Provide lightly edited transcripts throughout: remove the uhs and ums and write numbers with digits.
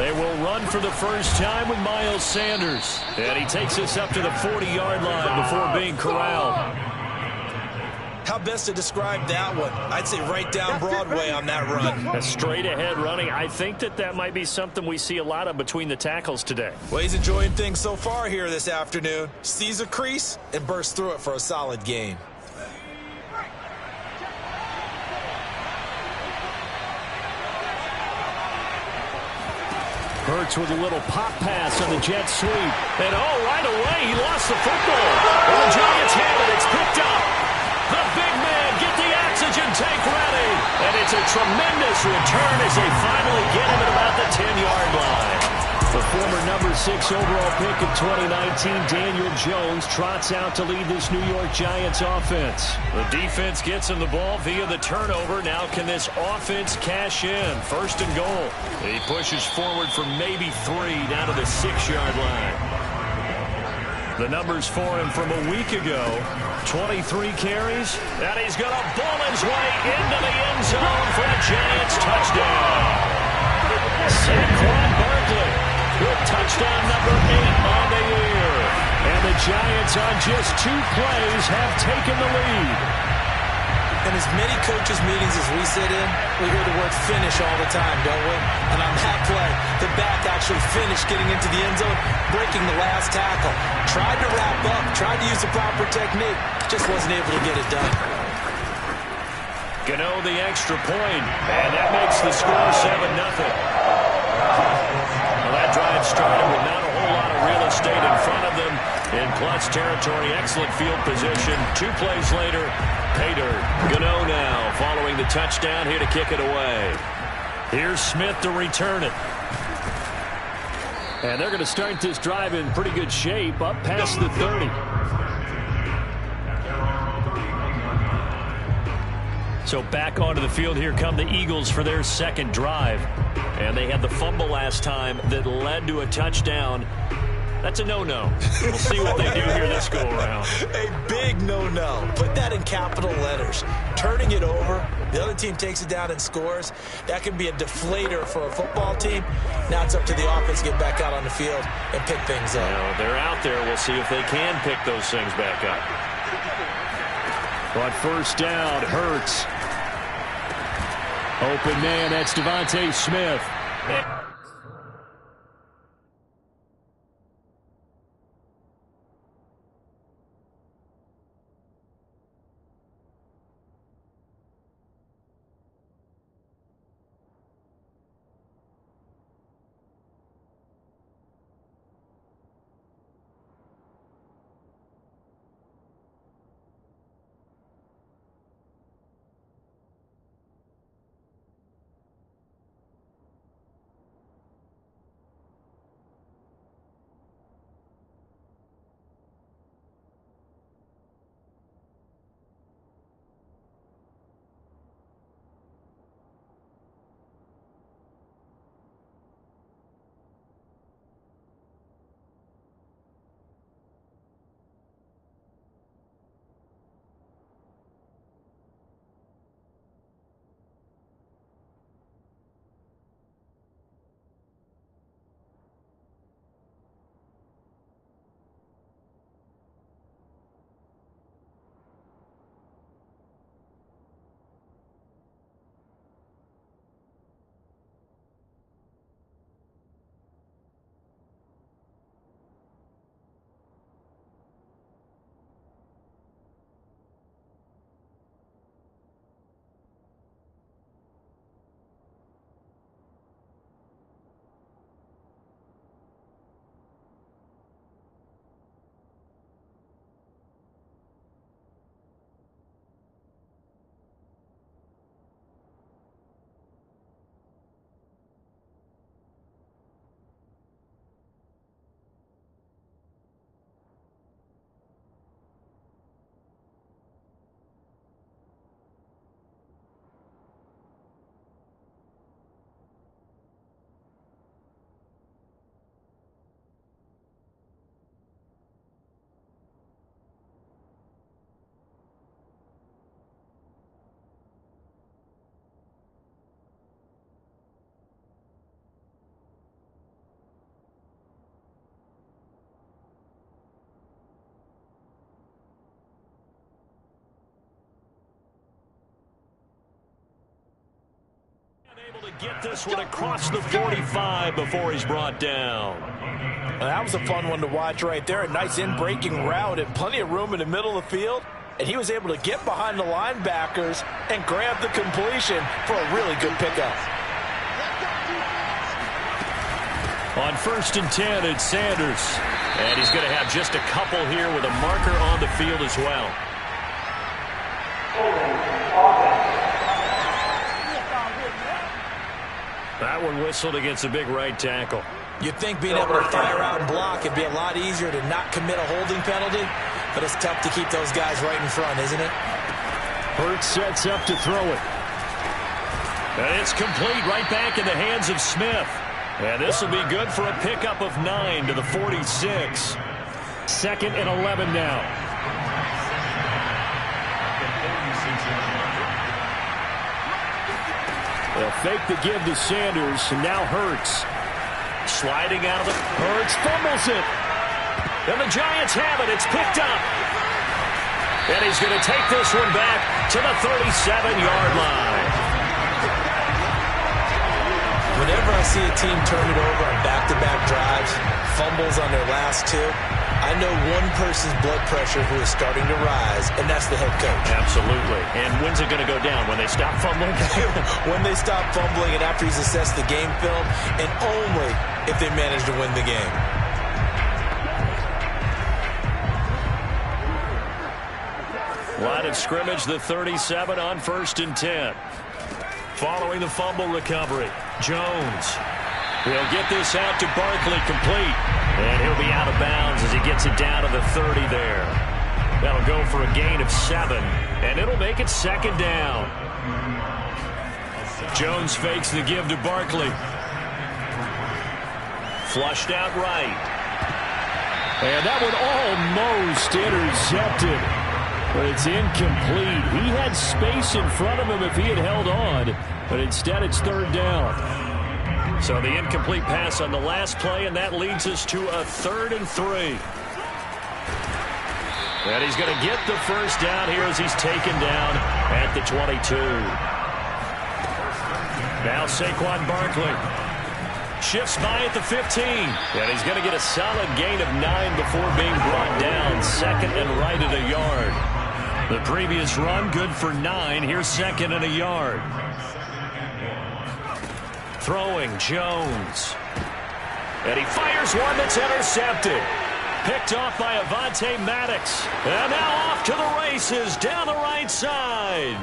They will run for the first time with Miles Sanders. And he takes us up to the 40-yard line before being corralled. How best to describe that one? I'd say right down Broadway on that run. A straight-ahead running. I think that might be something we see a lot of between the tackles today. Well, he's enjoying things so far here this afternoon. Sees a crease and bursts through it for a solid gain. Hurts with a little pop pass on the jet sweep. And right away, he lost the football. And the Giants have it. It's picked up. The big man, get the oxygen tank ready. And it's a tremendous return as they finally get him at about the 10-yard line. The former number 6 overall pick of 2019, Daniel Jones, trots out to lead this New York Giants offense. The defense gets him the ball via the turnover. Now can this offense cash in? First and goal. He pushes forward for maybe 3 down to the 6-yard line. The numbers for him from a week ago, 23 carries, and he's going to bull his way into the end zone for a Giants touchdown. Saquon Barkley with touchdown number 8 on the year. And the Giants on just 2 plays have taken the lead. In as many coaches' meetings as we sit in, we hear the word finish all the time, don't we? And on that play, the back actually finished getting into the end zone, breaking the last tackle. Tried to wrap up, tried to use the proper technique, just wasn't able to get it done. Gano the extra point, and that makes the score 7-0. Well, that drive started with not a whole lot of real estate in front of them in clutch territory. Excellent field position. 2 plays later, pay dirt. Gano now following the touchdown here to kick it away. Here's Smith to return it. And they're going to start this drive in pretty good shape up past the 30. So back onto the field, here come the Eagles for their second drive. And they had the fumble last time that led to a touchdown. That's a no-no. We'll see what they do here this go-around. A big no-no. Put that in capital letters. Turning it over, the other team takes it down and scores. That can be a deflator for a football team. Now it's up to the offense to get back out on the field and pick things up. They're out there. We'll see if they can pick those things back up. But first down, Hurts. Open man, that's Devontae Smith. able to get this one across the 45 before he's brought down. That was a fun one to watch right there. A nice in-breaking route and plenty of room in the middle of the field. And he was able to get behind the linebackers and grab the completion for a really good pickup. On 1st and 10, it's Sanders. And he's going to have just a couple here with a marker on the field as well. That one whistled against a big right tackle. You'd think being able to fire out and block would be a lot easier to not commit a holding penalty, but it's tough to keep those guys right in front, isn't it? Hurts sets up to throw it. And it's complete right back in the hands of Smith. And this will be good for a pickup of 9 to the 46. 2nd and 11 now. They'll fake the give to Sanders, and now Hurts. Sliding out of the... Hurts fumbles it. And the Giants have it. It's picked up. And he's going to take this one back to the 37-yard line. Whenever I see a team turn it over on back-to-back drives, fumbles on their last two, I know one person's blood pressure who is starting to rise, and that's the head coach. Absolutely. And when's it going to go down? When they stop fumbling? When they stop fumbling and after he's assessed the game film, and only if they manage to win the game. Line of scrimmage, the 37 on 1st and 10. Following the fumble recovery, Jones will get this out to Barkley, complete. And he'll be out of bounds as he gets it down to the 30 there. That'll go for a gain of 7, and it'll make it 2nd down. Jones fakes the give to Barkley. Flushed out right. And that one almost intercepted. But it's incomplete. He had space in front of him if he had held on, but instead it's 3rd down. So the incomplete pass on the last play, and that leads us to a 3rd and 3. And he's going to get the 1st down here as he's taken down at the 22. Now Saquon Barkley shifts by at the 15. And he's going to get a solid gain of 9 before being brought down. 2nd and right at a yard. The previous run, good for 9. Here's 2nd and a yard. Throwing, Jones. And he fires one that's intercepted. Picked off by Avonte Maddox. And now off to the races down the right side.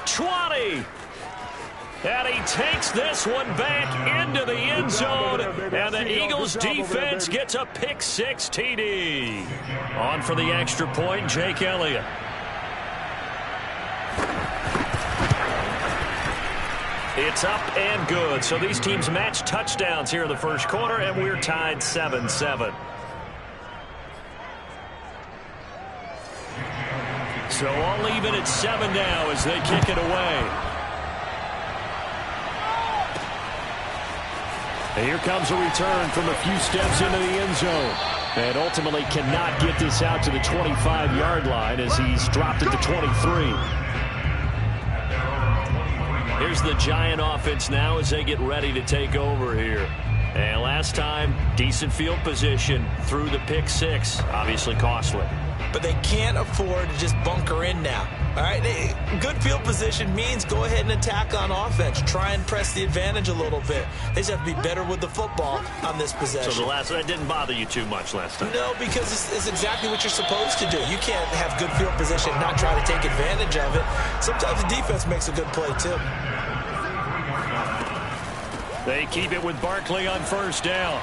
20. And he takes this one back into the end zone. And the Eagles defense gets a pick-6 TD. On for the extra point, Jake Elliott. It's up and good. So these teams match touchdowns here in the first quarter, and we're tied 7-7. So all even at 7 now as they kick it away. And here comes a return from a few steps into the end zone. And ultimately cannot get this out to the 25-yard line as he's dropped it to 23. Here's the Giant offense now as they get ready to take over here. And last time, decent field position through the pick-6. Obviously costly. But they can't afford to just bunker in now. All right, good field position means go ahead and attack on offense. Try and press the advantage a little bit. They just have to be better with the football on this possession. So that didn't bother you too much last time? No, because it's exactly what you're supposed to do. You can't have good field position and not try to take advantage of it. Sometimes the defense makes a good play, too. They keep it with Barkley on 1st down.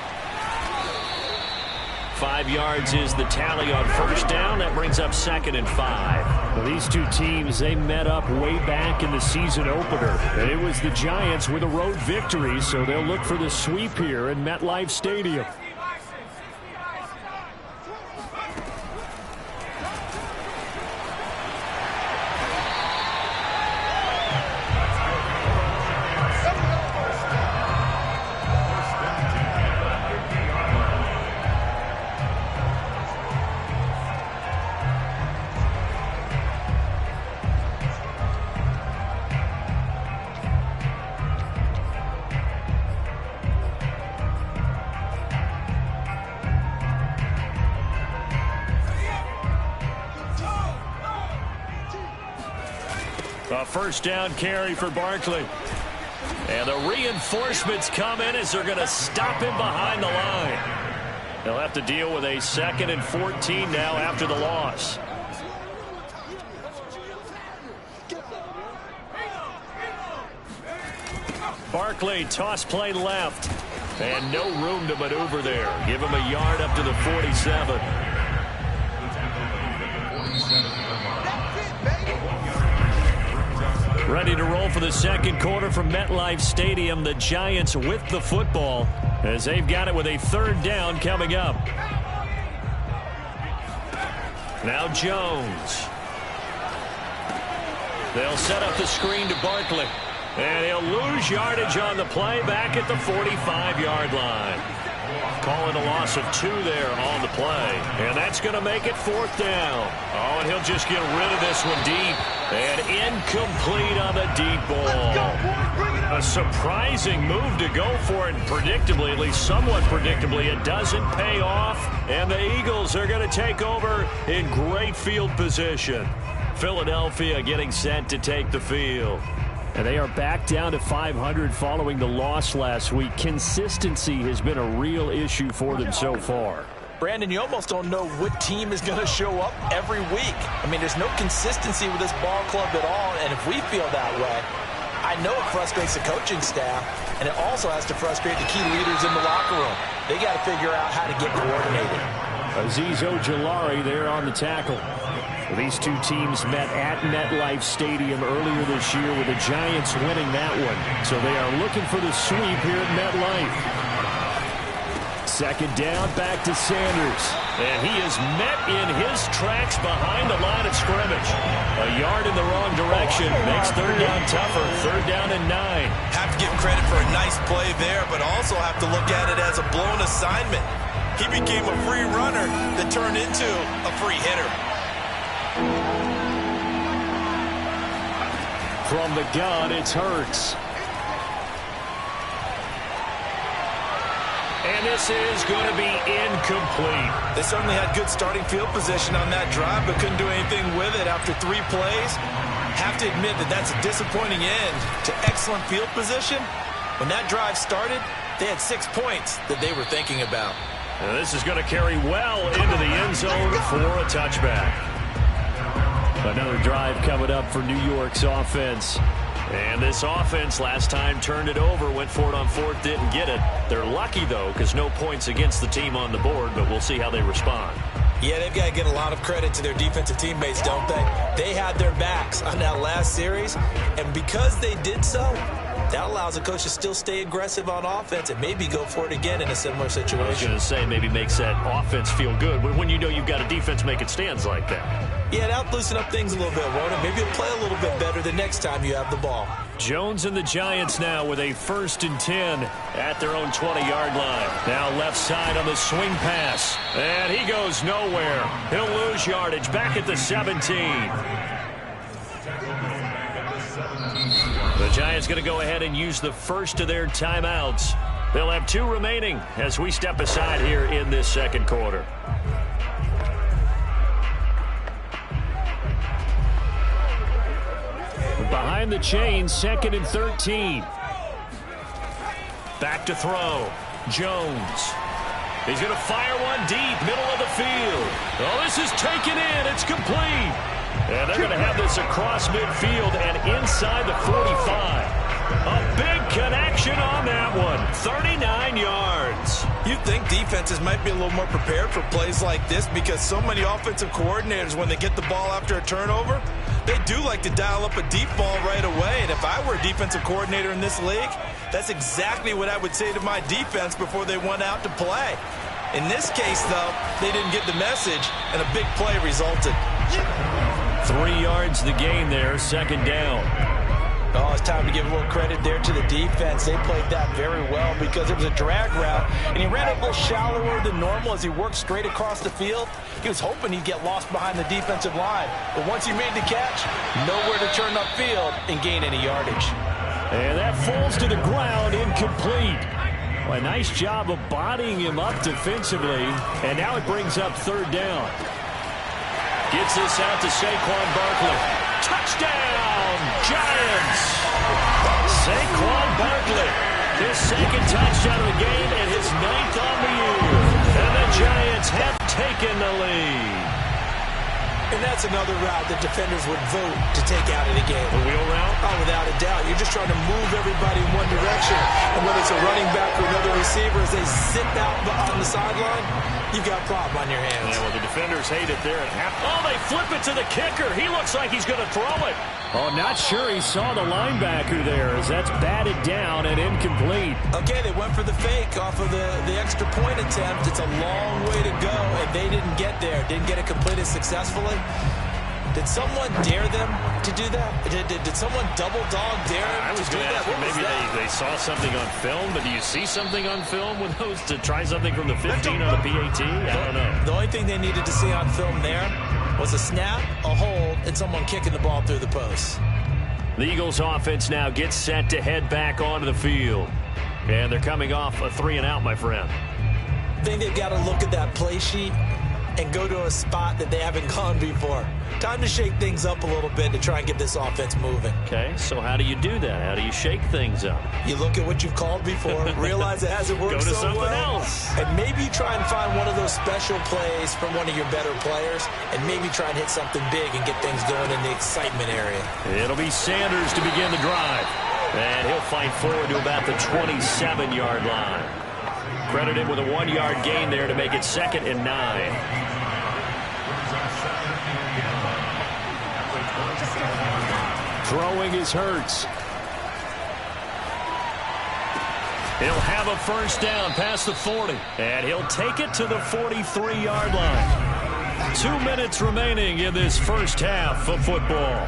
5 yards is the tally on 1st down. That brings up 2nd and 5. Well, these two teams, they met up way back in the season opener. And it was the Giants with a road victory, so they'll look for the sweep here in MetLife Stadium. A first down carry for Barkley. And the reinforcements come in as they're going to stop him behind the line. They'll have to deal with a 2nd and 14 now after the loss. Barkley, toss play left. And no room to maneuver there. Give him a yard up to the 47. Ready to roll for the second quarter from MetLife Stadium. The Giants with the football as they've got it with a 3rd down coming up. Now Jones. They'll set up the screen to Barkley. And he'll lose yardage on the play back at the 45-yard line. Calling a loss of 2 there on the play. And that's going to make it 4th down. Oh, and he'll just get rid of this one deep. And incomplete on the deep ball. A surprising move to go for it. Predictably, at least somewhat predictably, it doesn't pay off. And the Eagles are going to take over in great field position. Philadelphia getting set to take the field. And they are back down to 500 following the loss last week. Consistency has been a real issue for them so far. Brandon, you almost don't know what team is going to show up every week. I mean, there's no consistency with this ball club at all, and if we feel that way, I know it frustrates the coaching staff, and it also has to frustrate the key leaders in the locker room. They got to figure out how to get coordinated. Azeez Ojulari there on the tackle. These two teams met at MetLife Stadium earlier this year with the Giants winning that one. So they are looking for the sweep here at MetLife. 2nd down, back to Sanders. And he is met in his tracks behind the line of scrimmage. A yard in the wrong direction makes 3rd down tougher. 3rd down and 9. Have to give credit for a nice play there, but also have to look at it as a blown assignment. He became a free runner that turned into a free hitter. From the gun, it's Hurts. And this is going to be incomplete. They certainly had good starting field position on that drive, but couldn't do anything with it after 3 plays. Have to admit that that's a disappointing end to excellent field position. When that drive started, they had 6 points that they were thinking about. And this is going to carry well into the end zone for a touchback. Another drive coming up for New York's offense. And this offense last time turned it over, went for it on 4th, didn't get it. They're lucky, though, because no points against the team on the board, but we'll see how they respond. Yeah, they've got to get a lot of credit to their defensive teammates, don't they? They had their backs on that last series, and because they did so, that allows the coach to still stay aggressive on offense and maybe go for it again in a similar situation. I was going to say maybe makes that offense feel good, but when you know you've got a defense making stands like that. Yeah, that'll loosen up things a little bit, won't it? Maybe you'll play a little bit better the next time you have the ball. Jones and the Giants now with a 1st and 10 at their own 20-yard line. Now left side on the swing pass. And he goes nowhere. He'll lose yardage back at the 17. The Giants going to go ahead and use the first of their timeouts. They'll have 2 remaining as we step aside here in this second quarter. Behind the chains, 2nd and 13. Back to throw. Jones. He's going to fire one deep, middle of the field. Oh, this is taken in. It's complete. And they're going to have this across midfield and inside the 45. A big connection on that one. 39 yards. You'd think defenses might be a little more prepared for plays like this because so many offensive coordinators, when they get the ball after a turnover, they do like to dial up a deep ball right away. And if I were a defensive coordinator in this league, that's exactly what I would say to my defense before they went out to play. In this case, though, they didn't get the message, and a big play resulted. 3 yards the gain there, 2nd down. Oh, it's time to give a little credit there to the defense. They played that very well because it was a drag route, and he ran a little shallower than normal as he worked straight across the field. He was hoping he'd get lost behind the defensive line, but once he made the catch, nowhere to turn upfield and gain any yardage. And that falls to the ground, incomplete. Well, a nice job of bodying him up defensively, and now it brings up 3rd down. Gets this out to Saquon Barkley. Touchdown, Giants! Saquon Barkley, his second touchdown of the game and his 9th on the year. And the Giants have taken the lead. And that's another route that defenders would vote to take out of the game. The wheel route? Oh, without a doubt. You're just trying to move everybody in one direction. And whether it's a running back or another receiver, as they sit out on the sideline, you've got a problem on your hands. Yeah, well, the defenders hate it there at half. Oh, they flip it to the kicker. He looks like he's going to throw it. Oh, not sure he saw the linebacker there as that's batted down and incomplete. Okay, they went for the fake off of the extra point attempt. It's a long way to go, and they didn't get there. Didn't get it completed successfully. Did someone dare them to do that? Did someone double dog dare them to do that? Maybe they saw something on film, but do you see something on film with those to try something from the 15 on the PAT? I don't know. The only thing they needed to see on film there was a snap, a hold, and someone kicking the ball through the post. The Eagles offense now gets set to head back onto the field. And they're coming off a 3-and-out, my friend. I think they've got to look at that play sheet and go to a spot that they haven't gone before. Time to shake things up a little bit to try and get this offense moving. Okay, so how do you do that? How do you shake things up? You look at what you've called before, realize it hasn't worked so well. Go to something else. And maybe you try and find one of those special plays from one of your better players, and maybe try and hit something big and get things going in the excitement area. It'll be Sanders to begin the drive. And he'll fight forward to about the 27-yard line. Credit him with a 1-yard gain there to make it 2nd and 9. Throwing is Hurts. He'll have a first down past the 40. And he'll take it to the 43-yard line. 2 minutes remaining in this first half of football.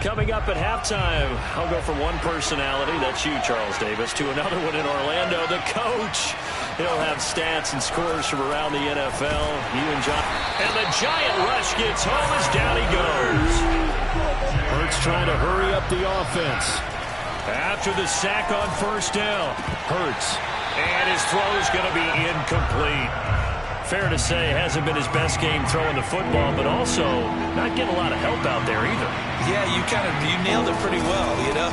Coming up at halftime, I'll go from one personality, that's you, Charles Davis, to another one in Orlando, the coach. He'll have stats and scores from around the NFL. You and John. And the Giant rush gets home as down he goes. Hurts trying to hurry up the offense. After the sack on first down, Hurts. And his throw is going to be incomplete. Fair to say, hasn't been his best game throwing the football, but also not getting a lot of help out there either. Yeah, you nailed it pretty well, you know.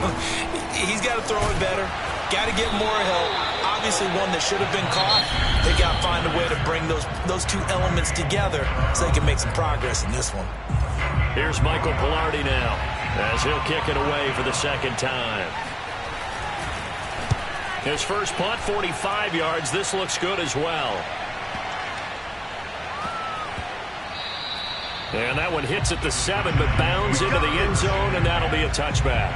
He's got to throw it better. Got to get more help. Obviously one that should have been caught. They got to find a way to bring those two elements together so they can make some progress in this one. Here's Michael Pilardi now as he'll kick it away for the second time. His first punt, 45 yards. This looks good as well. And that one hits at the 7, but bounds into the end zone, and that'll be a touchback.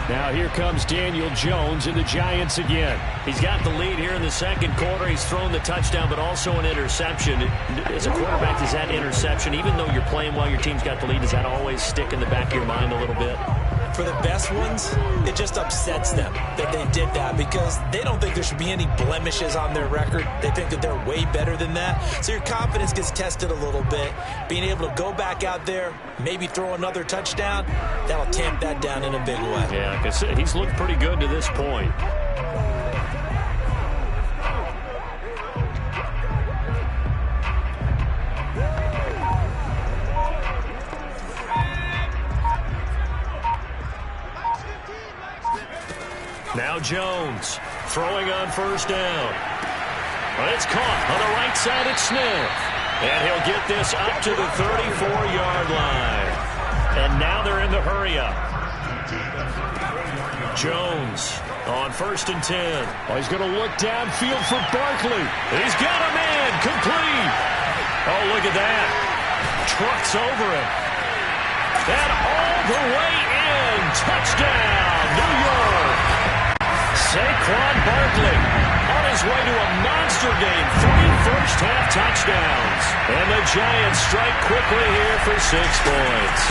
Now here comes Daniel Jones and the Giants again. He's got the lead here in the second quarter. He's thrown the touchdown, but also an interception. As a quarterback, does that interception, even though you're playing while your team's got the lead, does that always stick in the back of your mind a little bit? For the best ones, it just upsets them that they did that because they don't think there should be any blemishes on their record. They think that they're way better than that. So your confidence gets tested a little bit. Being able to go back out there, maybe throw another touchdown, that'll tamp that down in a big way. Yeah, because he's looked pretty good to this point. Now Jones throwing on first down. But it's caught on the right side at Smith. And he'll get this up to the 34-yard line. And now they're in the hurry up. Jones on 1st and 10. Oh, he's going to look downfield for Barkley. He's got him in. Complete. Oh, look at that. Trucks over him. And all the way in. Touchdown, New York. Saquon Barkley on his way to a monster game. 3 first-half touchdowns. And the Giants strike quickly here for 6 points.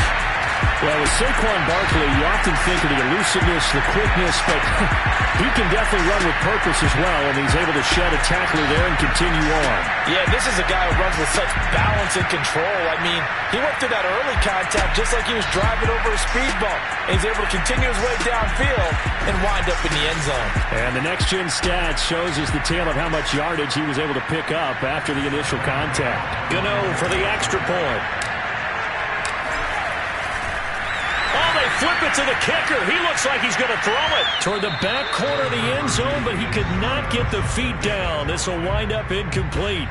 Well, with Saquon Barkley, you often think of the elusiveness, the quickness, but he can definitely run with purpose as well, and he's able to shed a tackler there and continue on. Yeah, this is a guy who runs with such balance and control. I mean, he went through that early contact just like he was driving over a speed bump, and he's able to continue his way downfield and wind up in the end zone. And the next-gen stats shows us the tale of how much yardage he was able to pick up after the initial contact. Gano for the extra point. Flip it to the kicker. He looks like he's going to throw it toward the back corner of the end zone, but he could not get the feet down. This will wind up incomplete.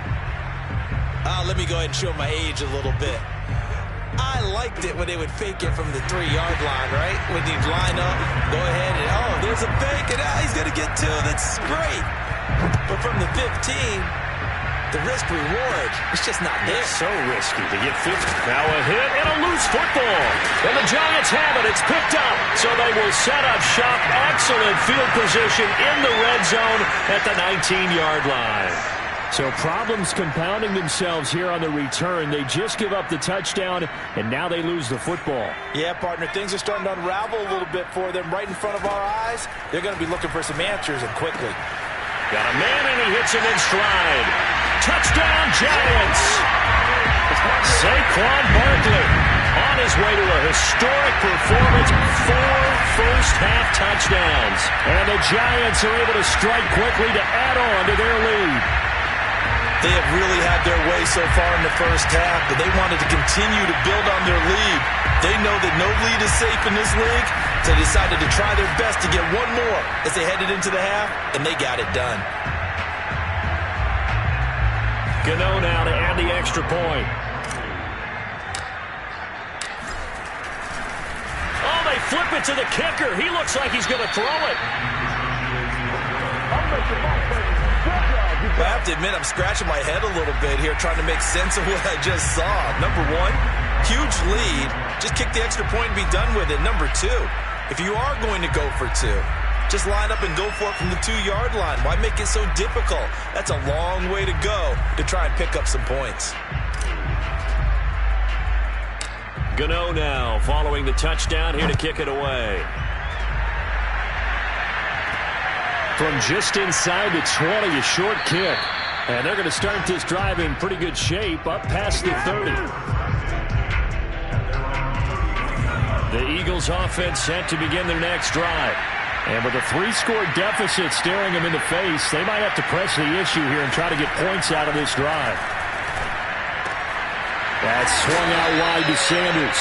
Let me go ahead and show my age a little bit. I liked it when they would fake it from the 3-yard line, right? When they'd line up, go ahead and, oh, there's a fake, and he's going to get 2. That's great. But from the 15... the risk-reward is just not there. It's so risky to get 50. Now a hit and a loose football. And the Giants have it. It's picked up. So they will set up shop. Excellent field position in the red zone at the 19-yard line. So problems compounding themselves here on the return. They just give up the touchdown, and now they lose the football. Yeah, partner, things are starting to unravel a little bit for them right in front of our eyes. They're going to be looking for some answers, and quickly. Got a man, and he hits him in stride. Touchdown, Giants! Saquon Barkley on his way to a historic performance. 4 first-half touchdowns. And the Giants are able to strike quickly to add on to their lead. They have really had their way so far in the first half, but they wanted to continue to build on their lead. They know that no lead is safe in this league, so they decided to try their best to get one more as they headed into the half, and they got it done. Gano now to add the extra point. Oh, they flip it to the kicker. He looks like he's going to throw it. Well, I have to admit, I'm scratching my head a little bit here trying to make sense of what I just saw. Number 1, huge lead. Just kick the extra point and be done with it. Number 2, if you are going to go for 2, just line up and go for it from the 2-yard line. Why make it so difficult? That's a long way to go to try and pick up some points. Gano now following the touchdown here to kick it away. From just inside the 20, a short kick. And they're going to start this drive in pretty good shape up past the 30. The Eagles offense set to begin their next drive. And with a 3-score deficit staring them in the face, they might have to press the issue here and try to get points out of this drive. That's swung out wide to Sanders.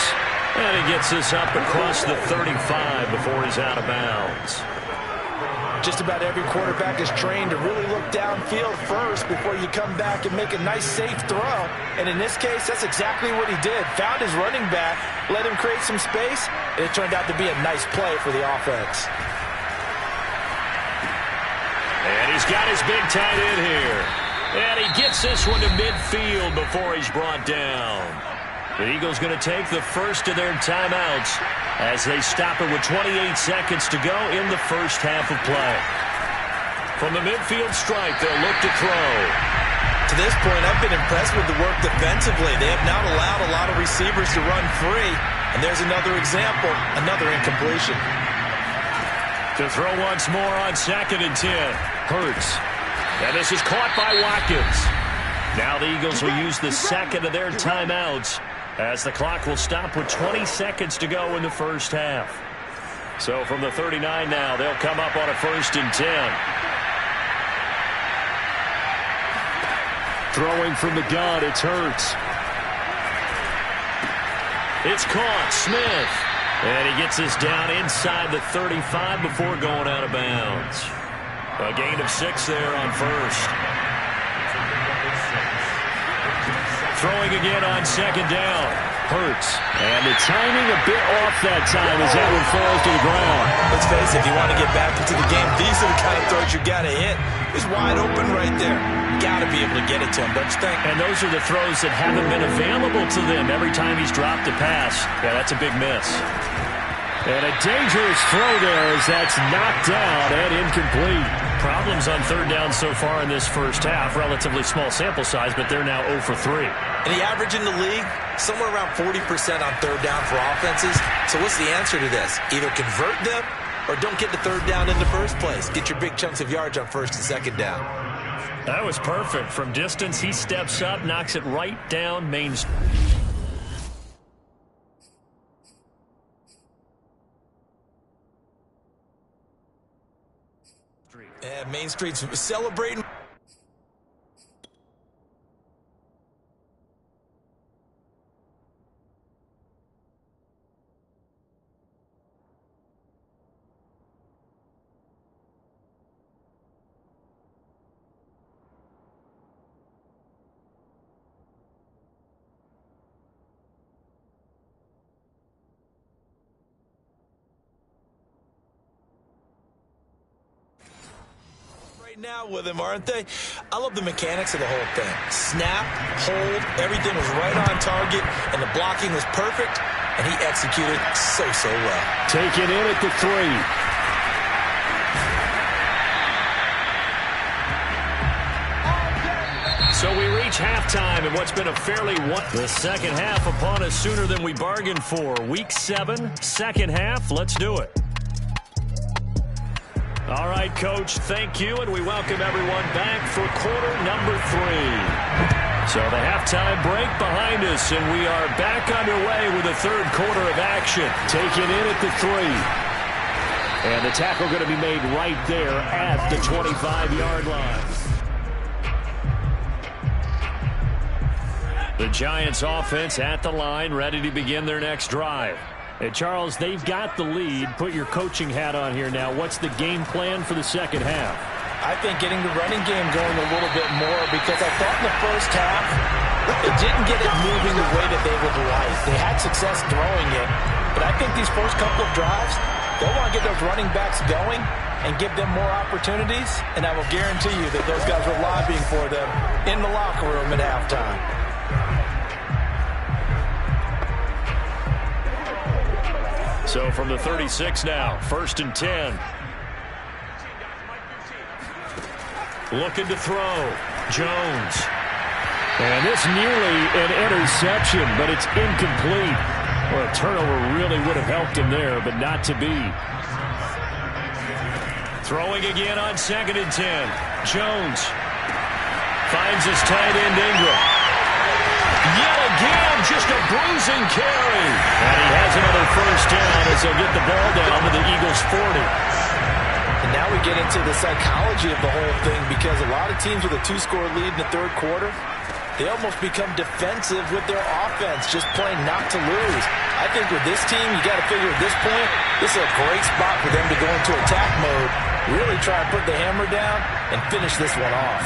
And he gets this up across the 35 before he's out of bounds. Just about every quarterback is trained to really look downfield first before you come back and make a nice, safe throw. And in this case, that's exactly what he did. Found his running back, let him create some space, and it turned out to be a nice play for the offense. And he's got his big tight end here. And he gets this one to midfield before he's brought down. The Eagles going to take the first of their timeouts as they stop it with 28 seconds to go in the first half of play. From the midfield stripe, they'll look to throw. To this point, I've been impressed with the work defensively. They have not allowed a lot of receivers to run free. And there's another example, another incompletion. To throw once more on 2nd and 10. Hurts. And this is caught by Watkins. Now the Eagles will use the second of their timeouts as the clock will stop with 20 seconds to go in the first half. So from the 39 now, they'll come up on a 1st and 10. Throwing from the gun, it's Hurts. It's caught, Smith. And he gets this down inside the 35 before going out of bounds. A gain of 6 there on 1st. Throwing again on 2nd down. Hurts. And the timing a bit off that time as that one falls to the ground. Let's face it, if you want to get back into the game, these are the kind of throws you got to hit. He's wide open right there. Got to be able to get it to him, don't you think? And those are the throws that haven't been available to them every time he's dropped a pass. Yeah, that's a big miss. And a dangerous throw there as that's knocked down and incomplete. Problems on third down so far in this first half. Relatively small sample size, but they're now 0 for 3. And the average in the league, somewhere around 40% on third down for offenses. So what's the answer to this? Either convert them or don't get the third down in the first place. Get your big chunks of yards on first and second down. That was perfect. From distance, he steps up, knocks it right down Main Street. And Main Street's celebrating. Now with him, aren't they? I love the mechanics of the whole thing. Snap, hold, everything was right on target, and the blocking was perfect, and he executed so well. Take it in at the 3. So we reach halftime in what's been a fairly the second half upon us sooner than we bargained for. Week 7, second half. Let's do it. All right, Coach, thank you, and we welcome everyone back for quarter number 3. So the halftime break behind us, and we are back underway with the third quarter of action. Take it in at the 3. And the tackle going to be made right there at the 25-yard line. The Giants offense at the line, ready to begin their next drive. Hey, Charles, they've got the lead. Put your coaching hat on here now. What's the game plan for the second half? I think getting the running game going a little bit more, because I thought in the first half they didn't get it moving the way that they would like. They had success throwing it, but I think these first couple of drives, they'll want to get those running backs going and give them more opportunities, and I will guarantee you that those guys were lobbying for them in the locker room at halftime. So from the 36 now, 1st and 10. Looking to throw. Jones. And this nearly an interception, but it's incomplete. Well, a turnover really would have helped him there, but not to be. Throwing again on 2nd and 10. Jones finds his tight end Ingram. Yet again, just a bruising carry. And he has another first down as they'll get the ball down to the Eagles' 40. And now we get into the psychology of the whole thing, because a lot of teams with a 2-score lead in the third quarter, they almost become defensive with their offense, just playing not to lose. I think with this team, you got to figure at this point, this is a great spot for them to go into attack mode, really try and put the hammer down and finish this one off.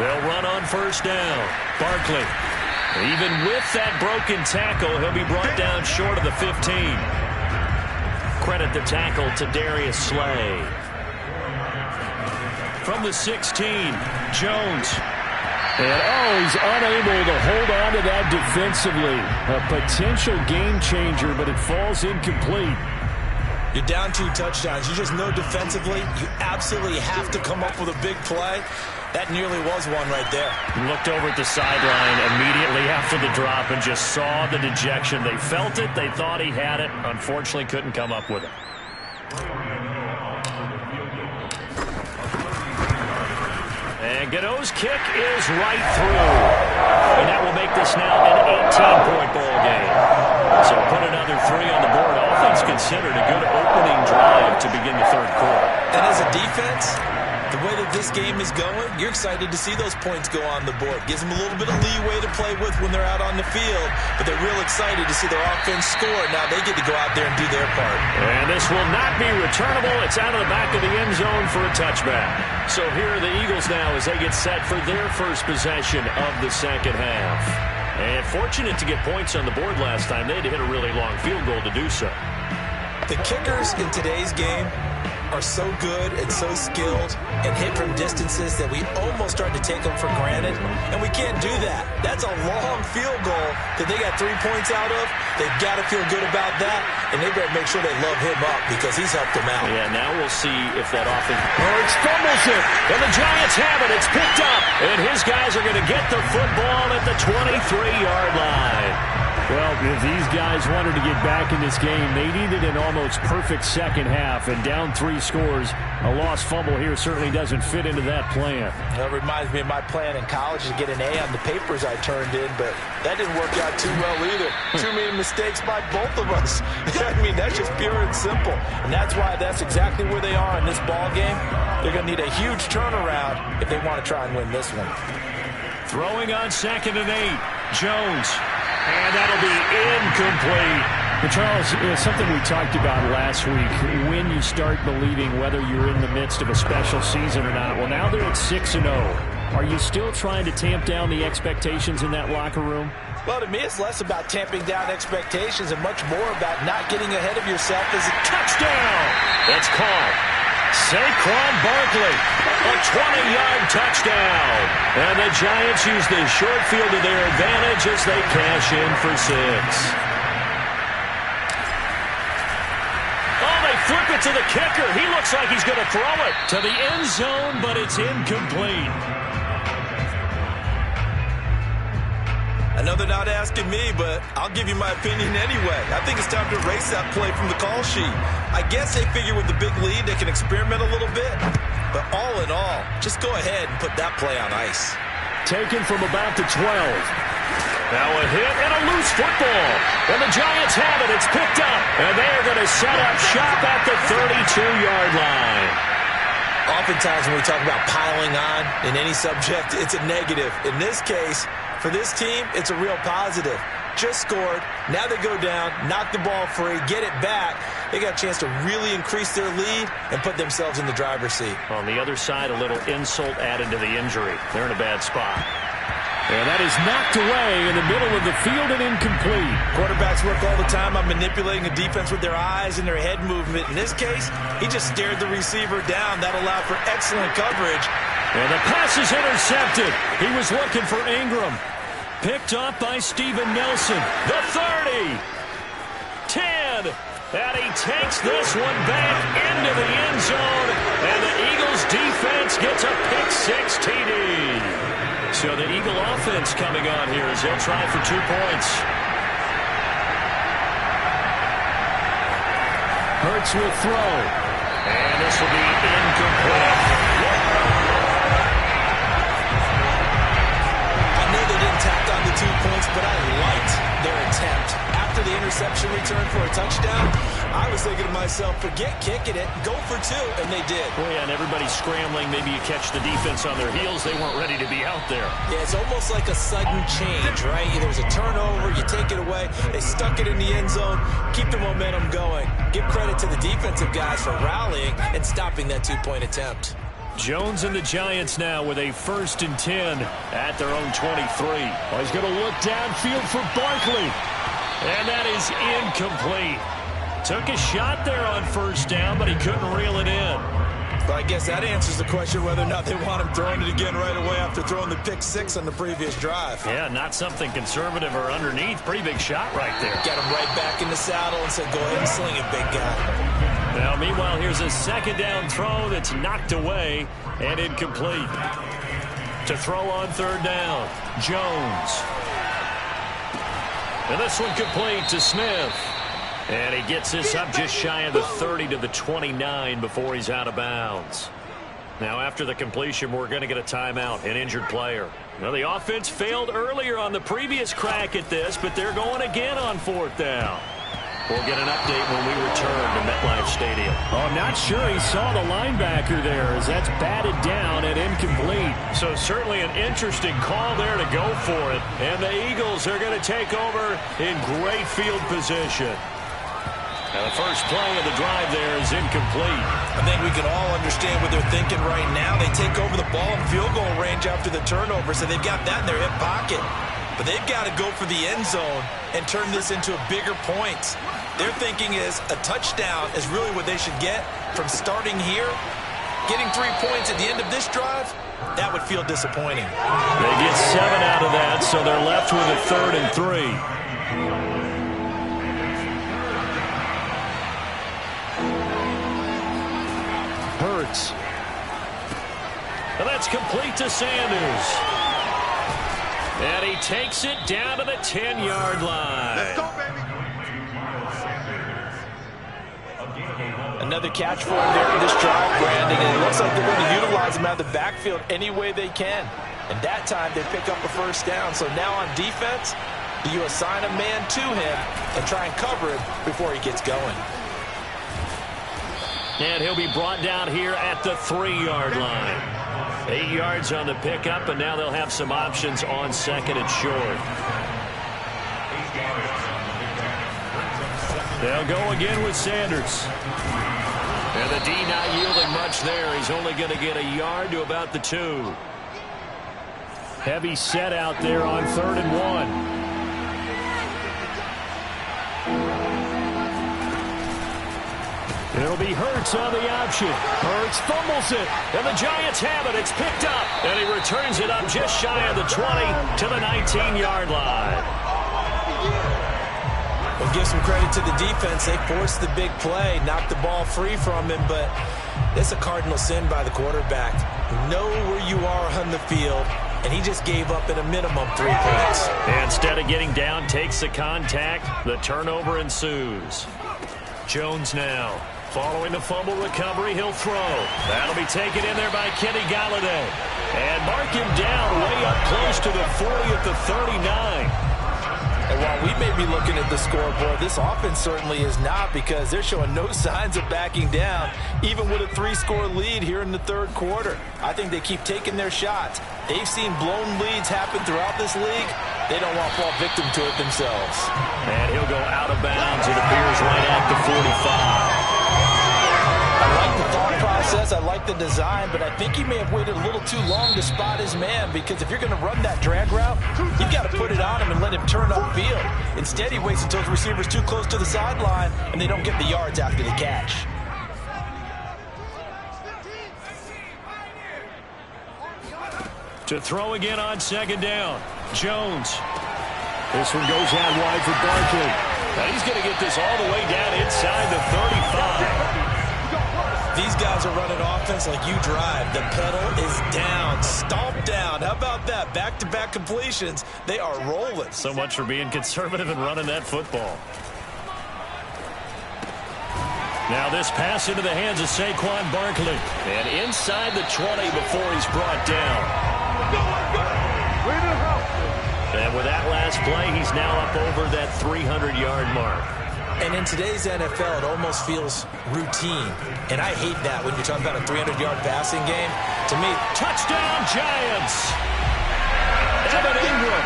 They'll run on first down. Barkley. Even with that broken tackle, he'll be brought down short of the 15. Credit the tackle to Darius Slay. From the 16, Jones. And, he's unable to hold on to that defensively. A potential game changer, but it falls incomplete. You're down 2 touchdowns. You just know defensively you absolutely have to come up with a big play. That nearly was one right there. Looked over at the sideline immediately after the drop and just saw the dejection. They felt it. They thought he had it. Unfortunately, couldn't come up with it. And Gano's kick is right through. And that will make this now an 18-point ball game. So put another 3 on the board. All things considered, a good opening drive to begin the third quarter. And as a defense, the way that this game is going, you're excited to see those points go on the board. Gives them a little bit of leeway to play with when they're out on the field, but they're real excited to see their offense score. Now they get to go out there and do their part. And this will not be returnable. It's out of the back of the end zone for a touchback. So here are the Eagles now as they get set for their first possession of the second half. And fortunate to get points on the board last time. They had to hit a really long field goal to do so. The kickers in today's game are so good and so skilled and hit from distances that we almost start to take them for granted, and we can't do that. That's a long field goal that they got 3 points out of. They've got to feel good about that, and they better make sure they love him up because he's helped them out. Yeah, now we'll see if that offense... Hurts fumbles it, and the Giants have it. It's picked up, and his guys are going to get the football at the 23-yard line. Well, if these guys wanted to get back in this game, they needed an almost perfect second half, and down 3 scores. A lost fumble here certainly doesn't fit into that plan. That reminds me of my plan in college to get an A on the papers I turned in, but that didn't work out too well either. Too many mistakes by both of us. I mean, that's just pure and simple, and that's why that's exactly where they are in this ball game. They're going to need a huge turnaround if they want to try and win this one. Throwing on 2nd and 8, Jones. And that'll be incomplete. But Charles, something we talked about last week, when you start believing whether you're in the midst of a special season or not. Well, now they're at 6-0. Are you still trying to tamp down the expectations in that locker room? Well, to me, it's less about tamping down expectations and much more about not getting ahead of yourself as a touchdown. That's caught. Saquon Barkley, a 20-yard touchdown. And the Giants use the short field to their advantage as they cash in for 6. Oh, they flip it to the kicker. He looks like he's going to throw it to the end zone, but it's incomplete. I know they're not asking me, but I'll give you my opinion anyway. I think it's time to erase that play from the call sheet. I guess they figure with the big lead they can experiment a little bit. But all in all, just go ahead and put that play on ice. Taken from about the 12. Now a hit and a loose football. And the Giants have it. It's picked up. And they are going to set up shop at the 32-yard line. Oftentimes when we talk about piling on in any subject, it's a negative. In this case, for this team, it's a real positive. Just scored. Now they go down, knock the ball free, get it back. They got a chance to really increase their lead and put themselves in the driver's seat. On the other side, a little insult added to the injury. They're in a bad spot. And that is knocked away in the middle of the field and incomplete. Quarterbacks work all the time on manipulating the defense with their eyes and their head movement. In this case, he just stared the receiver down. That allowed for excellent coverage. And the pass is intercepted. He was looking for Ingram. Picked up by Steven Nelson. The 30. 10. And he takes this one back into the end zone. And the Eagles defense gets a pick-6 TD. So the Eagle offense coming on here as they'll try for 2 points. Hurts will throw. And this will be incomplete. I know they didn't tack on the 2 points, but I liked their attempt. After the interception return for a touchdown, I was thinking to myself, forget kicking it, go for 2, and they did. Oh, yeah, and everybody's scrambling. Maybe you catch the defense on their heels. They weren't ready to be out there. Yeah, it's almost like a sudden change, right? There's a turnover, you take it away, they stuck it in the end zone, keep the momentum going. Give credit to the defensive guys for rallying and stopping that 2-point attempt. Jones and the Giants now with a 1st and 10 at their own 23. Oh, he's going to look downfield for Barkley. And that is incomplete. Took a shot there on 1st down, but he couldn't reel it in. But I guess that answers the question whether or not they want him throwing it again right away after throwing the pick-6 on the previous drive. Yeah, not something conservative or underneath. Pretty big shot right there. Got him right back in the saddle and said, go ahead and sling it, big guy. Now, meanwhile, here's a 2nd down throw that's knocked away and incomplete. To throw on 3rd down, Jones. And this one complete to Smith. And he gets this up just shy of the 30 to the 29 before he's out of bounds. Now, after the completion, we're going to get a timeout, an injured player. Well, the offense failed earlier on the previous crack at this, but they're going again on 4th down. We'll get an update when we return to MetLife Stadium. Oh, I'm not sure he saw the linebacker there as that's batted down and incomplete. So certainly an interesting call there to go for it. And the Eagles are going to take over in great field position. Now the first play of the drive there is incomplete. I think we can all understand what they're thinking right now. They take over the ball in field goal range after the turnover, so they've got that in their hip pocket. But they've got to go for the end zone and turn this into a bigger point. Their thinking is a touchdown is really what they should get from starting here. Getting 3 points at the end of this drive, that would feel disappointing. They get 7 out of that, so they're left with a 3rd and 3. Hurts. And that's complete to Sanders. And he takes it down to the 10-yard line. Let's go, baby. Another catch for him there in this drive, Brandon, and it looks like they're going to utilize him out of the backfield any way they can. And that time they pick up a first down. So now on defense, you assign a man to him and try and cover it before he gets going. And he'll be brought down here at the 3-yard line. 8 yards on the pickup, and now they'll have some options on 2nd and short. They'll go again with Sanders. And the D not yielding much there. He's only going to get a yard to about the 2. Heavy set out there on 3rd and 1. It'll be Hurts on the option. Hurts fumbles it, and the Giants have it. It's picked up, and he returns it up just shy of the 20 to the 19-yard line. We'll give some credit to the defense. They forced the big play, knocked the ball free from him, but it's a cardinal sin by the quarterback. Know where you are on the field, and he just gave up at a minimum 3 points. Instead of getting down, takes the contact. The turnover ensues. Jones now. Following the fumble recovery, he'll throw. That'll be taken in there by Kenny Golladay. And mark him down way up close to the 40 at the 39. And while we may be looking at the scoreboard, this offense certainly is not, because they're showing no signs of backing down, even with a 3-score lead here in the 3rd quarter. I think they keep taking their shots. They've seen blown leads happen throughout this league. They don't want to fall victim to it themselves. And he'll go out of bounds, it appears, right at the 45. I like the thought process, I like the design, but I think he may have waited a little too long to spot his man, because if you're going to run that drag route, you've got to put it on him and let him turn upfield. Instead, he waits until his receiver's too close to the sideline, and they don't get the yards after the catch. To throw again on 2nd down. Jones. This one goes out wide for Barkley. Now he's going to get this all the way down inside the 35. These guys are running offense like you drive. The pedal is down, stomped down. How about that? Back-to-back completions. They are rolling. So much for being conservative and running that football. Now this pass into the hands of Saquon Barkley. And inside the 20 before he's brought down. And with that last play, he's now up over that 300-yard mark. And in today's NFL, it almost feels routine. And I hate that when you're talking about a 300-yard passing game. To me, touchdown Giants! Evan Ingram,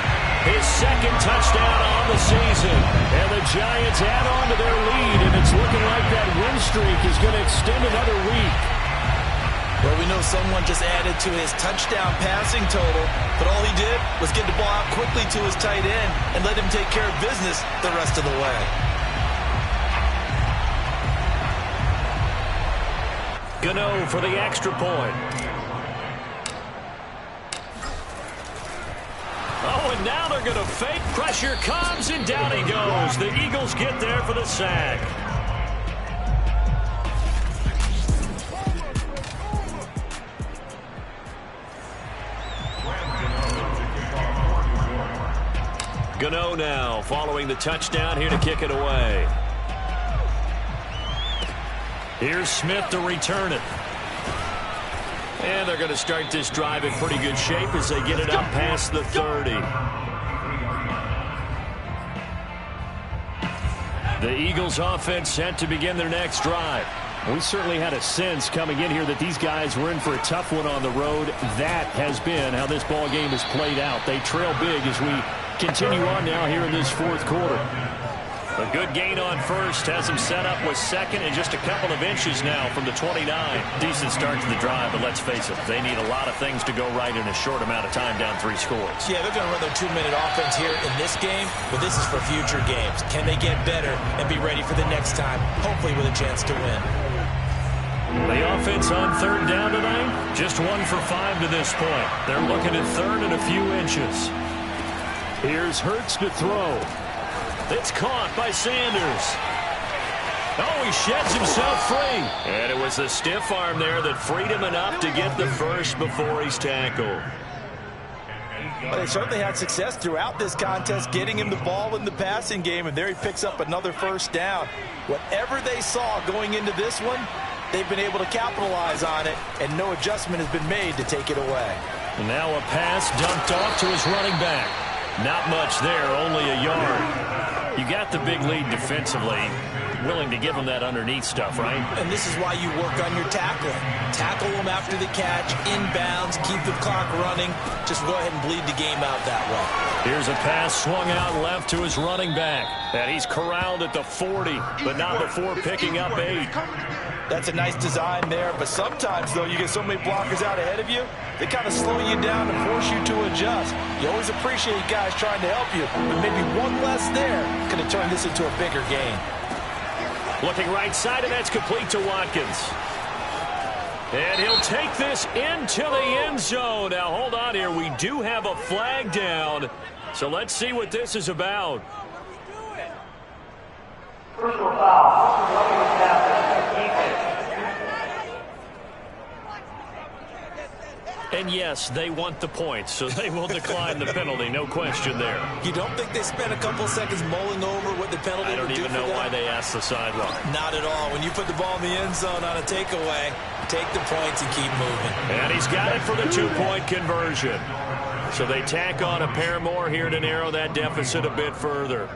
his 2nd touchdown on the season. And the Giants add on to their lead, and it's looking like that win streak is going to extend another week. Well, we know someone just added to his touchdown passing total, but all he did was get the ball out quickly to his tight end and let him take care of business the rest of the way. Gano for the extra point. Oh, and now they're going to fake. Pressure comes, and down he goes. The Eagles get there for the sack. Gano now following the touchdown here to kick it away. Here's Smith to return it. And they're going to start this drive in pretty good shape as they get it up past the 30. The Eagles offense set to begin their next drive. We certainly had a sense coming in here that these guys were in for a tough one on the road. That has been how this ball game has played out. They trail big as we continue on now here in this 4th quarter. A good gain on first has him set up with second and just a couple of inches now from the 29. Decent start to the drive, but let's face it, they need a lot of things to go right in a short amount of time down 3 scores. Yeah, they're going to run their 2-minute offense here in this game, but this is for future games. Can they get better and be ready for the next time, hopefully with a chance to win? The offense on third down tonight, just 1 for 5 to this point. They're looking at third and a few inches. Here's Hurts to throw. It's caught by Sanders. Oh, he sheds himself free. And it was the stiff arm there that freed him enough to get the first before he's tackled. Well, they certainly had success throughout this contest, getting him the ball in the passing game, and there he picks up another first down. Whatever they saw going into this one, they've been able to capitalize on it, and no adjustment has been made to take it away. And now a pass dumped off to his running back. Not much there, only a yard. You got the big lead defensively. Willing to give them that underneath stuff, right? And this is why you work on your tackling. Tackle them after the catch, inbounds, keep the clock running. Just go ahead and bleed the game out that way. Here's a pass swung out left to his running back. And he's corralled at the 40, but not before picking up 8. That's a nice design there, but sometimes, though, you get so many blockers out ahead of you, they kind of slow you down and force you to adjust. You always appreciate guys trying to help you, but maybe one less there could have turned this into a bigger game. Looking right side, and that's complete to Watkins. And he'll take this into the end zone. Now, hold on here. We do have a flag down, so let's see what this is about. Personal foul. And yes, they want the points, so they will decline the penalty, no question there. You don't think they spent a couple seconds mulling over what the penalty would do for them? I don't even know why they asked the sideline. Not at all. When you put the ball in the end zone on a takeaway, take the points and keep moving. And he's got it for the 2-point conversion. So they tack on a pair more here to narrow that deficit a bit further.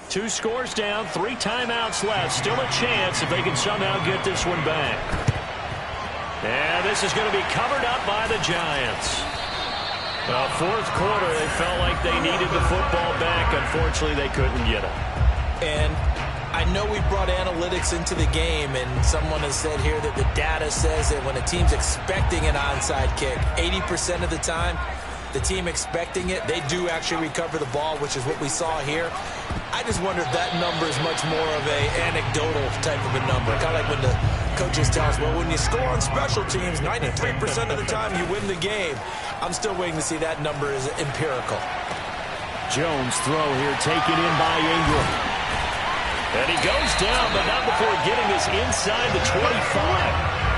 2 scores down, 3 timeouts left. Still a chance if they can somehow get this one back. And this is going to be covered up by the Giants. Well, fourth quarter, they felt like they needed the football back. Unfortunately, they couldn't get it. And I know we brought analytics into the game, and someone has said here that the data says that when a team's expecting an onside kick, 80% of the time, the team expecting it, they do actually recover the ball, which is what we saw here. I just wonder if that number is much more of a anecdotal type of a number. Kind of like when the coaches tell us, well, when you score on special teams, 93% of the time you win the game. I'm still waiting to see that number is empirical. Jones throw here taken in by Ingram. And he goes down, but not before getting this inside the 25.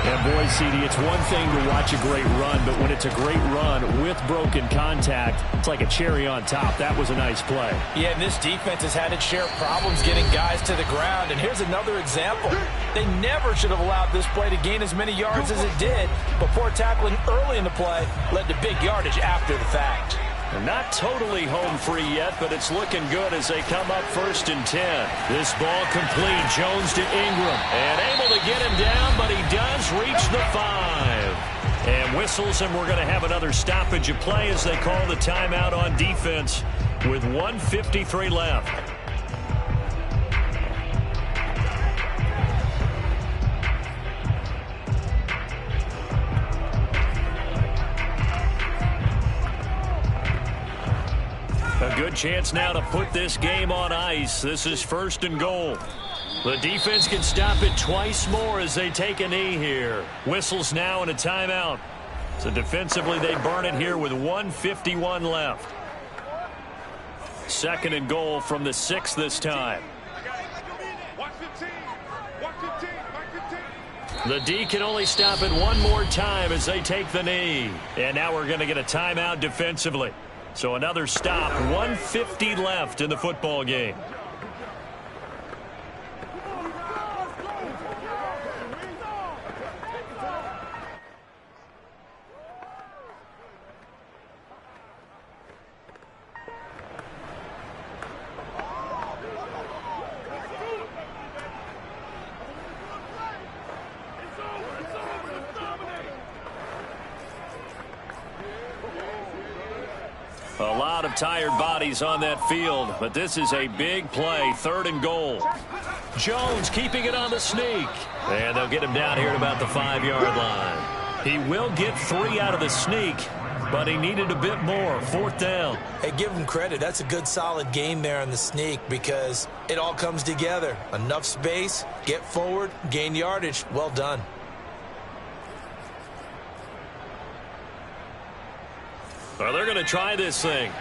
And boy, CD, it's one thing to watch a great run, but when it's a great run with broken contact, it's like a cherry on top. That was a nice play. Yeah, and this defense has had its share of problems getting guys to the ground. And here's another example. They never should have allowed this play to gain as many yards as it did, but poor tackling early in the play led to big yardage after the fact. They're not totally home free yet, but it's looking good as they come up 1st and 10. This ball complete. Jones to Ingram. And able to get him down, but he does reach the 5. And whistles, and we're going to have another stoppage of play as they call the timeout on defense with 1:53 left. A good chance now to put this game on ice. This is 1st and goal. The defense can stop it twice more as they take a knee here. Whistles now and a timeout. So defensively they burn it here with 1:51 left. 2nd and goal from the 6 this time. The D can only stop it one more time as they take the knee. And now we're going to get a timeout defensively. So another stop, 1:50 left in the football game. tired bodies on that field, but this is a big play, 3rd and goal. Jones keeping it on the sneak. And they'll get him down here at about the 5-yard line. He will get 3 out of the sneak, but he needed a bit more. 4th down. Hey, give him credit. That's a good, solid game there in the sneak because it all comes together. Enough space, get forward, gain yardage. Well done. Well, they're going to try this thing.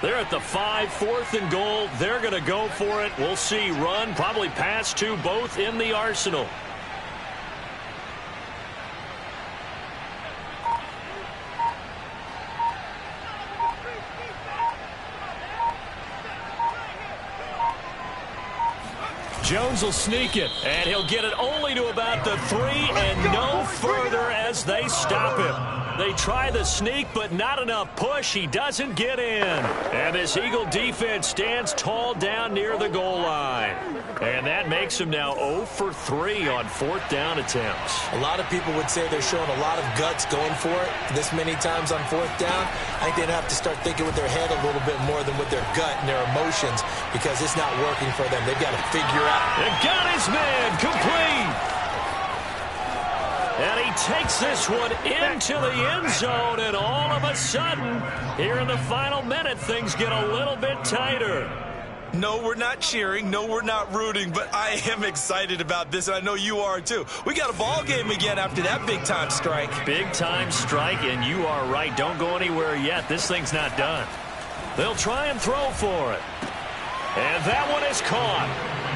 They're at the 5, 4th and goal. They're going to go for it. We'll see. Run, probably pass to both in the arsenal. Jones will sneak it, and he'll get it only to about the 3 and no further as they stop him. They try the sneak, but not enough push. He doesn't get in. And this Eagle defense stands tall down near the goal line. And that makes him now 0 for 3 on 4th down attempts. A lot of people would say they're showing a lot of guts going for it this many times on 4th down. I think they'd have to start thinking with their head a little bit more than with their gut and their emotions because it's not working for them. They've got to figure out. And got his man complete. And he takes this one into the end zone, and all of a sudden, here in the final minute, things get a little bit tighter. No, we're not cheering. No, we're not rooting, but I am excited about this, and I know you are too. We got a ball game again after that big-time strike. Big-time strike, and you are right. Don't go anywhere yet. This thing's not done. They'll try and throw for it. And that one is caught.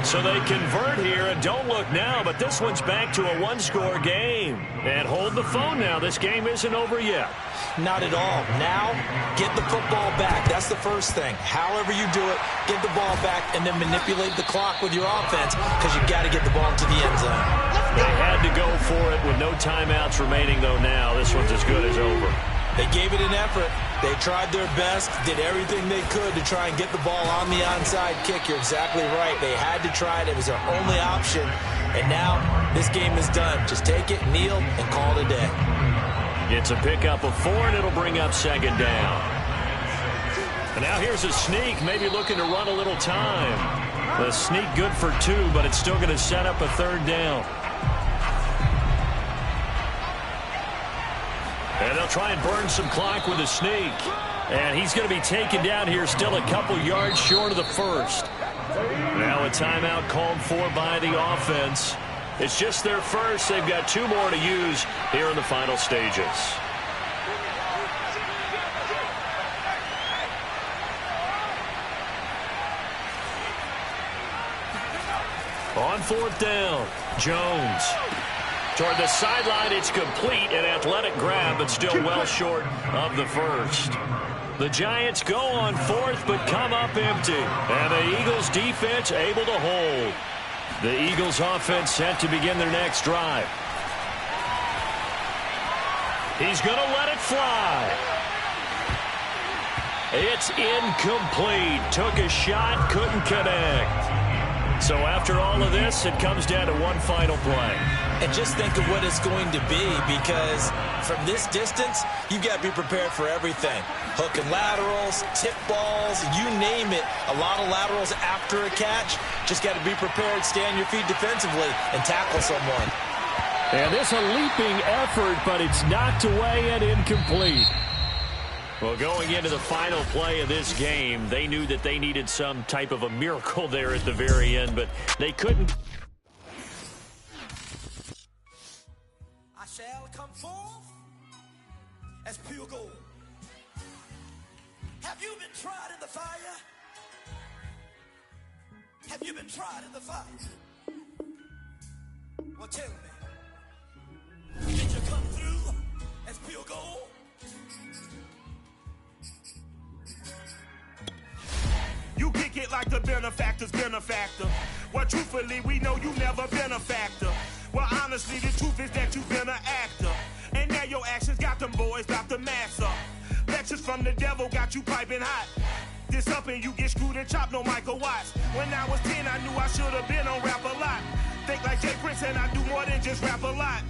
So they convert here, and don't look now, but this one's back to a one-score game. And hold the phone now. This game isn't over yet. Not at all. Now, get the football back. That's the first thing. However you do it, get the ball back and then manipulate the clock with your offense because you got to get the ball into the end zone. They had to go for it with no timeouts remaining, though, now. This one's as good as over. They gave it an effort. They tried their best, did everything they could to try and get the ball on the onside kick. You're exactly right. They had to try it. It was their only option. And now this game is done. Just take it, kneel, and call it a day. It's a pickup of 4, and it'll bring up 2nd down. And now here's a sneak, maybe looking to run a little time. The sneak good for 2, but it's still going to set up a 3rd down. And they'll try and burn some clock with a sneak. And he's going to be taken down here still a couple yards short of the first. Now a timeout called for by the offense. It's just their first. They've got 2 more to use here in the final stages. On 4th down, Jones. Toward the sideline, it's complete. An athletic grab, but still well short of the first. The Giants go on 4th, but come up empty. And the Eagles defense able to hold. The Eagles offense set to begin their next drive. He's going to let it fly. It's incomplete. Took a shot, couldn't connect. So after all of this, it comes down to one final play. And just think of what it's going to be, because from this distance, you've got to be prepared for everything. Hook and laterals, tip balls, you name it. A lot of laterals after a catch. Just got to be prepared, stay on your feet defensively, and tackle someone. And this a leaping effort, but it's knocked away and incomplete. Well, going into the final play of this game, they knew that they needed some type of a miracle there at the very end, but they couldn't. I shall come forth as pure gold. Have you been tried in the fire? Have you been tried in the fire? Well, tell me, did you come through as pure gold? You kick it like the benefactor's benefactor. Well, truthfully, we know you never been a factor. Well, honestly, the truth is that you've been an actor. And now your actions got them boys about to mass up. Lectures from the devil got you piping hot. This up and you get screwed and chopped, no Michael Watts. When I was 10, I knew I should have been on rap a lot. Think like Jay Prince and I do more than just rap a lot.